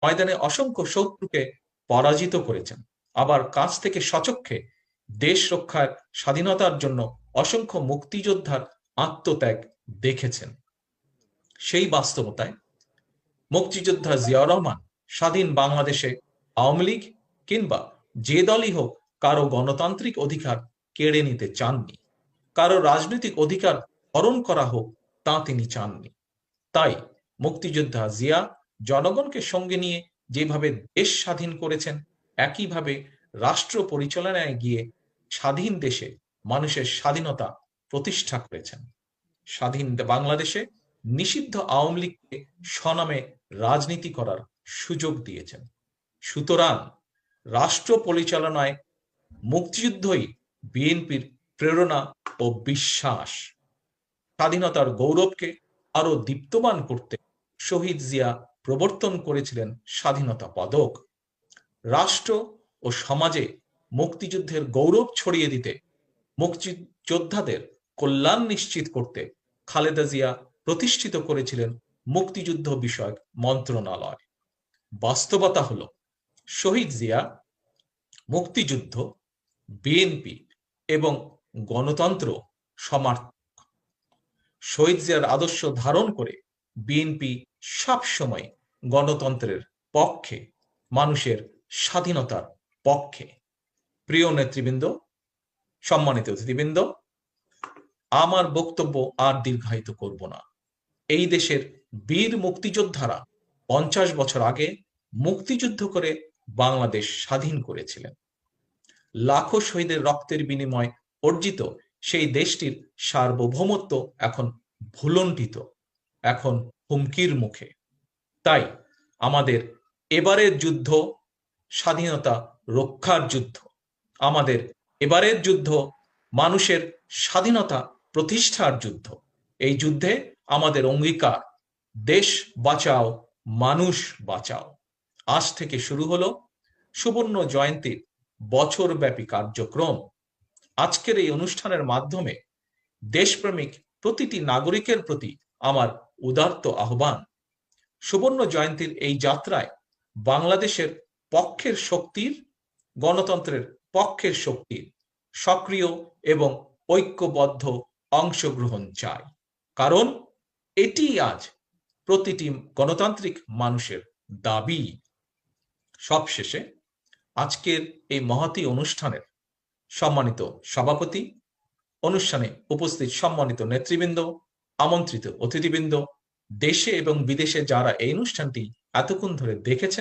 ময়দানে অসংখ্য শত্রুকে পরাজিত করেছেন, আবার কাছ থেকে সচক্ষে দেশ রক্ষার স্বাধীনতার জন্য অসংখ্য মুক্তিযোদ্ধার আত্মত্যাগ দেখেছেন। সেই বাস্তবতায় মুক্তিযোদ্ধা জিয়াউর রহমান স্বাধীন বাংলাদেশে আওয়ামী লীগ কিংবা যে দলই হোক কারো গণতান্ত্রিক অধিকার কেড়ে নিতে চাননি, কারো রাজনৈতিক অধিকার হরণ করা হোক তা তিনি চাননি। তাই মুক্তিযোদ্ধা জিয়া জনগণকে সঙ্গে নিয়ে যেভাবে দেশ স্বাধীন করেছেন, একইভাবে রাষ্ট্র পরিচালনায় গিয়ে স্বাধীন দেশে মানুষের স্বাধীনতা প্রতিষ্ঠা করেছেন। স্বাধীন বাংলাদেশে নিষিদ্ধ আওয়ামী লীগকে স্বনামে রাজনীতি করার সুযোগ দিয়েছেন। সুতরাং রাষ্ট্র পরিচালনায় মুক্তিযুদ্ধই বিএনপির প্রেরণা ও বিশ্বাস। স্বাধীনতার গৌরবকে আরো দীপ্তমান করতে শহীদ জিয়া প্রবর্তন করেছিলেন স্বাধীনতা পদক। রাষ্ট্র ও সমাজে মুক্তিযুদ্ধের গৌরব ছড়িয়ে দিতে, মুক্তিযোদ্ধাদের কল্যাণ নিশ্চিত করতে খালেদা জিয়া প্রতিষ্ঠিত করেছিলেন মুক্তিযুদ্ধ বিষয়ক মন্ত্রণালয়। বাস্তবতা হলো শহীদ জিয়া মুক্তিযুদ্ধ, বিএনপি এবং গণতন্ত্র সমর্থক। শহীদ জিয়ার আদর্শ ধারণ করে বিএনপি সবসময় গণতন্ত্রের পক্ষে, মানুষের স্বাধীনতার পক্ষে। প্রিয় নেতৃবৃন্দ, সম্মানিত অতিথিবৃন্দ, আমার বক্তব্য আর দীর্ঘায়িত করব না। এই দেশের বীর মুক্তিযোদ্ধারা 50 বছর আগে মুক্তিযুদ্ধ করে বাংলাদেশ স্বাধীন করেছিলেন। লাখো শহীদের রক্তের বিনিময় অর্জিত সেই দেশটির সার্বভৌমত্ব এখন ভুলণ্ঠিত, এখন হুমকির মুখে। তাই আমাদের এবারের যুদ্ধ স্বাধীনতা রক্ষার যুদ্ধ। আমাদের এবারের যুদ্ধ মানুষের স্বাধীনতা প্রতিষ্ঠার যুদ্ধ। এই যুদ্ধে আমাদের অঙ্গীকার, দেশ বাঁচাও, মানুষ বাঁচাও। আজ থেকে শুরু হলো সুবর্ণ জয়ন্তীর বছরব্যাপী কার্যক্রম। আজকের এই অনুষ্ঠানের মাধ্যমে দেশপ্রেমিক প্রতিটি নাগরিকের প্রতি আমার উদাত্ত আহ্বান, সুবর্ণ জয়ন্তীর এই যাত্রায় বাংলাদেশের পক্ষের শক্তির, গণতন্ত্রের পক্ষের শক্তির সক্রিয় এবং ঐক্যবদ্ধ অংশগ্রহণ চাই। কারণ এটি আজ প্রতিটি গণতান্ত্রিক মানুষের দাবি। সবশেষে আজকের এই মহতী অনুষ্ঠানের সম্মানিত সভাপতি, অনুষ্ঠানে উপস্থিত সম্মানিত নেতৃবৃন্দ, আমন্ত্রিত অতিথিবৃন্দ, দেশে এবং বিদেশে যারা এই অনুষ্ঠানটি এতক্ষণ ধরে দেখেছেন